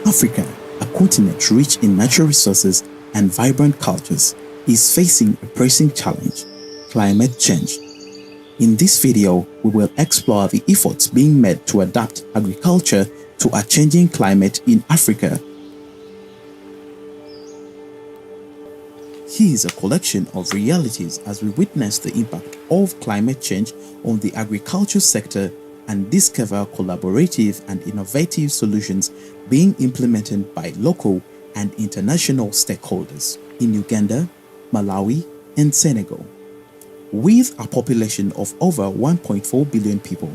Africa, a continent rich in natural resources and vibrant cultures, is facing a pressing challenge: climate change. In this video, we will explore the efforts being made to adapt agriculture to a changing climate in Africa. Here is a collection of realities as we witness the impact of climate change on the agriculture sector and discover collaborative and innovative solutions being implemented by local and international stakeholders in Uganda, Malawi, and Senegal. With a population of over 1.4 billion people,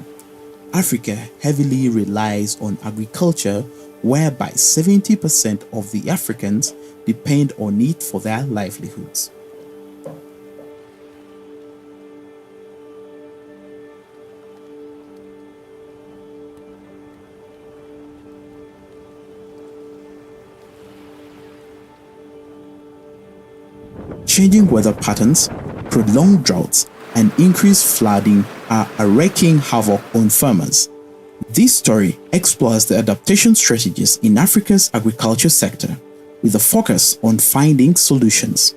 Africa heavily relies on agriculture, whereby 70% of the Africans depend on it for their livelihoods. Changing weather patterns, prolonged droughts, and increased flooding are wreaking havoc on farmers. This story explores the adaptation strategies in Africa's agriculture sector, with a focus on finding solutions.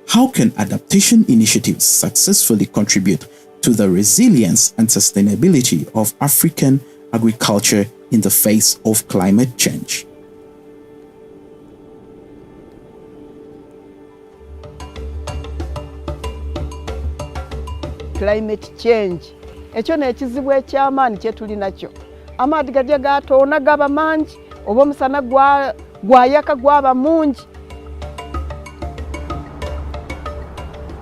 How can adaptation initiatives successfully contribute to the resilience and sustainability of African agriculture in the face of climate change? Climate change ekyo nekizibu ekyamaani kye tuli nakyo. Amaadhi gajja gatoona gaba mangi oba omusana gwayaka gwaba mungi.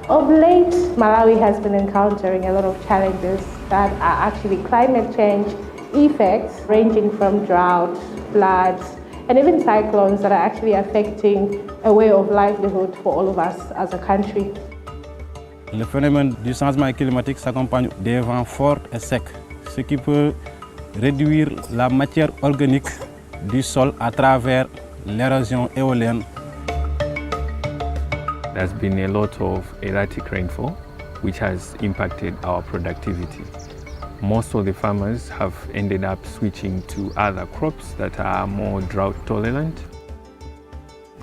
Of late, Malawi has been encountering a lot of challenges that are actually climate change effects, ranging from drought, floods, and even cyclones that are actually affecting a way of livelihood for all of us as a country. Le phénomène du changement climatique s'accompagne des vents forts et secs, ce qui peut réduire la matière organique du sol à travers l'érosion éolienne. There's been a lot of erratic rainfall, which has impacted our productivity. Most of the farmers have ended up switching to other crops that are more drought tolerant.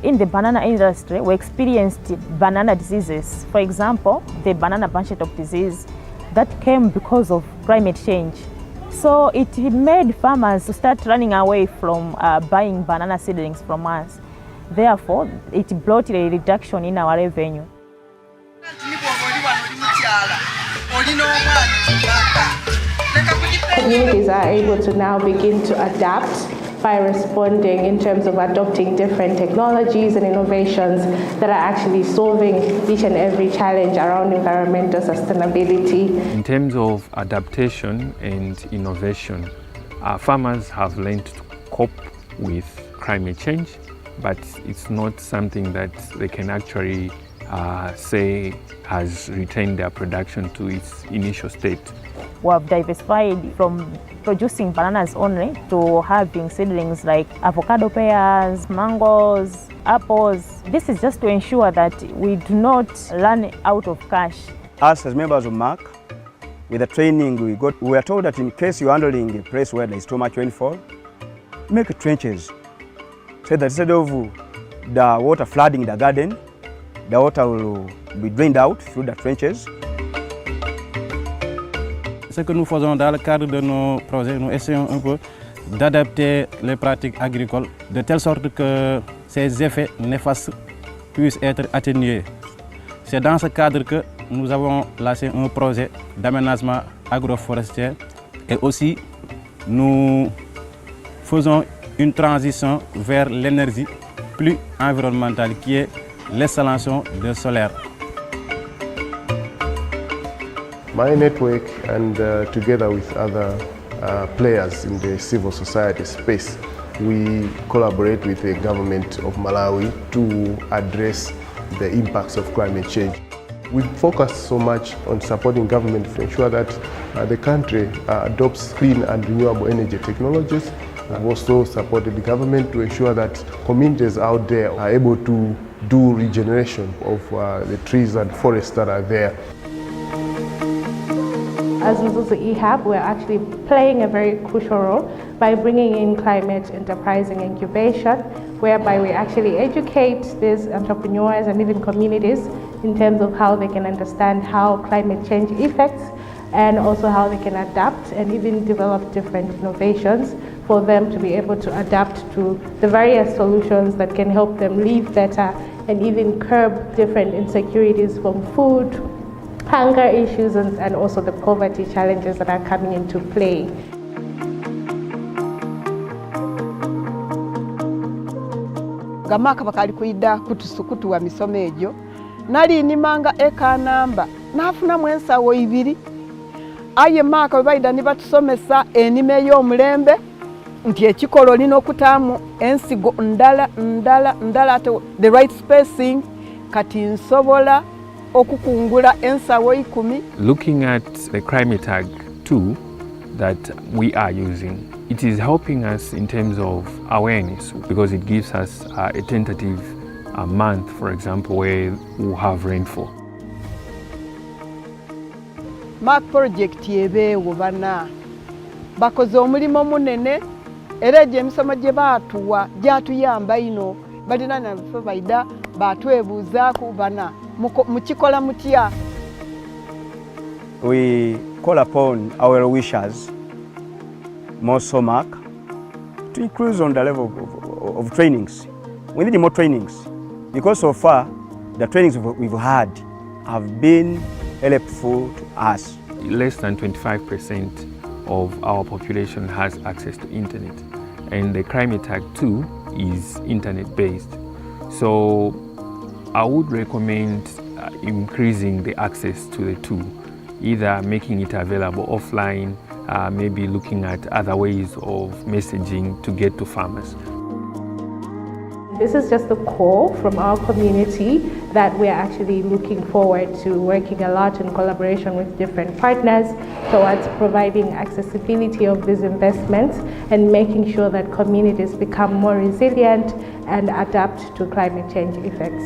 In the banana industry, we experienced banana diseases. For example, the banana bunch top disease that came because of climate change. So it made farmers to start running away from buying banana seedlings from us. Therefore, it brought a reduction in our revenue. Communities are able to now begin to adapt by responding in terms of adopting different technologies and innovations that are actually solving each and every challenge around environmental sustainability. In terms of adaptation and innovation, farmers have learned to cope with climate change, but it's not something that they can actually say has retained their production to its initial state. We have diversified from producing bananas only to having seedlings like avocado pears, mangoes, apples. This is just to ensure that we do not run out of cash. Us as members of MAC, with the training we got, we were told that in case you're handling a place where there is too much rainfall, make trenches. So that instead of the water flooding the garden, the water will be drained out through the trenches. Ce que nous faisons dans le cadre de nos projets, nous essayons un peu d'adapter les pratiques agricoles de telle sorte que ces effets néfastes puissent être atténués. C'est dans ce cadre que nous avons lancé un projet d'aménagement agroforestier et aussi nous faisons une transition vers l'énergie plus environnementale qui est l'installation de solaire. My network and together with other players in the civil society space, we collaborate with the government of Malawi to address the impacts of climate change. We focus so much on supporting government to ensure that the country adopts clean and renewable energy technologies. We've also supported the government to ensure that communities out there are able to do regeneration of the trees and forests that are there. as Mzuzu E-Hub, we're actually playing a very crucial role by bringing in climate enterprising incubation, whereby we actually educate these entrepreneurs and even communities in terms of how they can understand how climate change affects and also how they can adapt and even develop different innovations for them to be able to adapt to the various solutions that can help them live better and even curb different insecurities from food, hunger issues, and also the poverty challenges that are coming into play. Gamaka bakali kuida kutusukutuwa misomo egyo nali nimanga ekanamba nafuna mwensawo ibiri aye maka baida nibatusomesa enime y'omulembe nti ekikolo lino okutaamu ensigo ndala ate the right spacing kati nsobola okukungula ensawo 10. Looking at the climate ag tool that we are using, it is helping us in terms of awareness because it gives us a tentative month, for example, where we'll have rainfall. Mark project yebeewo bana bakoze omulimo munene era emisomo gye baatuwa gyatuyamba ino balina naffe baida batwebuuzaako bana mukikola mutya. We call upon our wishers, more SOMAC, to increase on the level of trainings. We need more trainings because so far the trainings we've had have been helpful to us. Less than 25% of our population has access to internet, and the Climate Act 2 is internet-based. So I would recommend increasing the access to the tool, either making it available offline, maybe looking at other ways of messaging to get to farmers. This is just the call from our community that we are actually looking forward to working a lot in collaboration with different partners towards providing accessibility of these investments and making sure that communities become more resilient and adapt to climate change effects.